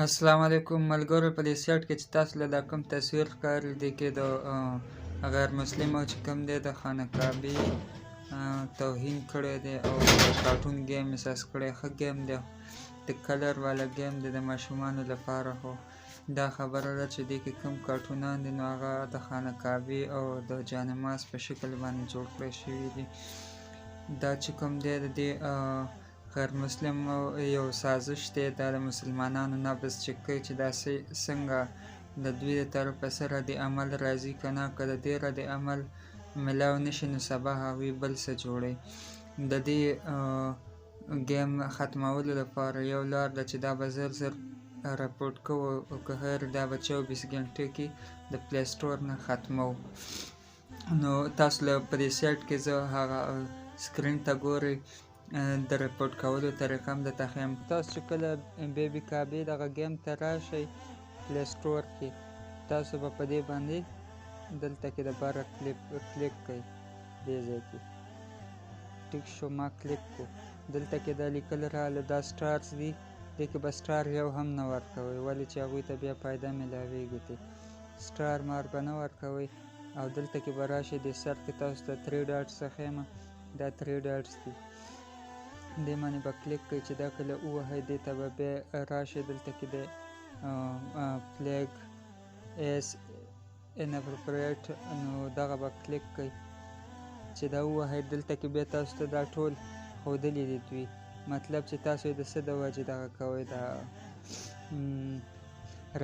السلام علیکم ملګرو، په دې سیټ کې چې تاسو له دا کوم تصویر ښکاري دې کې د غیر مسلمو چې کوم دی د خانه کعبې توهین کړی دی او د کارټون ګیم احساس کړی. ښه ګیم دی، د کلر والا ګیم دی د ماشومانو لپاره. خو دا خبره ده چې دې کې کوم کارټونان دي نو هغه د خانه کعبې او د جانماز په شکل باندې جوړ کړی شوي دي. دا چې کوم دی د دې غیر مسلم یو سازش دی، دا د مسلمانانو نبض چې کوي چې دا څنګه د دوی د طرفه څه رد عمل راځي که نه، که د دې رد عمل ملاو نشي نو سبا هغوی بل څه جوړوي. د دې ګیم ختمولو لپاره یو لار ده چې دا به زر زر رپورټ کوو او که هر دا به 24 ګنټې کې د پلی سټور نه ختمو. نو تاسو له په دې سایټ کې زه هغه سکرین ته ګورئ، د رپورټ کولو طریقه هم درته ښیم. تاسو چې کله بیبي کعبې دغه ګیم ته راشئ پلی سټور کې، تاسو به په دې باندې دلته کې د بره کلیک کوئ، دې ځای کې ټیک شو. ما کلیک کو، دلته کې دا لیکل راغله دا سټارز دي، دې کې به سټار یو هم نه ورکوئ، ولې چې هغوی ته بیا فایده میلاویږي. تی سټار مار به نه ورکوئ او دلته کې به راشئ دې سر کې تاسو ته 3 ډاټس ښیم، دا 3 ډاټس دي، دې باندې به کلیک کوئ. چې دا کله ووهئ دې ته به بیا راشئ، دلته کې د فلیګ ایس اناپروپریټ نو دغه به کلیک کوئ. چې دا ووهئ دلته کې بیا تاسو ته دا ټول ښودلي دي دوی، مطلب چې تاسو د څه د وجې دغه کوئ دا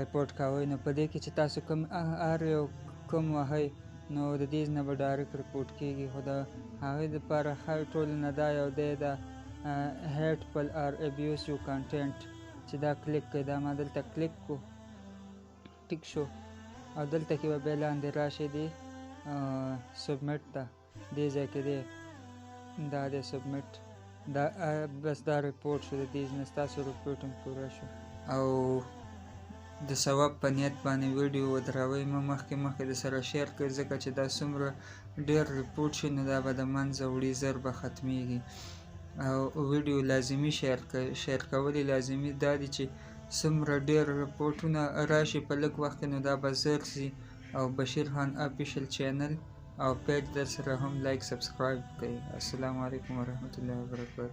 رپورټ کوئ. نو په دې کې چې تاسو کوم هر یو کوم وهئ نو د دې نه به ډایرکټ رپورټ کېږي. خو د هغې دپاره ښه ټولو نه دا یو دی د hateful or abusive content چې دا کلیک کوي. دا ما دلته کلیک کو، ټیک شو، او دلته کې به بیا لاندې راشي دی سبمټ ته، دې ځای کې دی دا دی سبمټ، دا بس دا رپورټ شو، د دې نه ستاسو رپورټ هم پوره شو. او د ثواب په نیت باندې ویډیو ودروئ، مه مخکې د سره شیر کړئ، ځکه چې دا څومره ډېر رپورټ شي نو دا به د منځه وړي، زر به ختمیږي. او ویډیو لازمي شیر کول لازمي دا دي چې څومره ډېر رپورټونه راشي په لږ وخت کې نو دا به زر ځي. او بشیر خان افیشل چینل او پیج در سره هم لایک سبسکرایب کړئ. السلام علیکم ورحمت الله وبرکاته.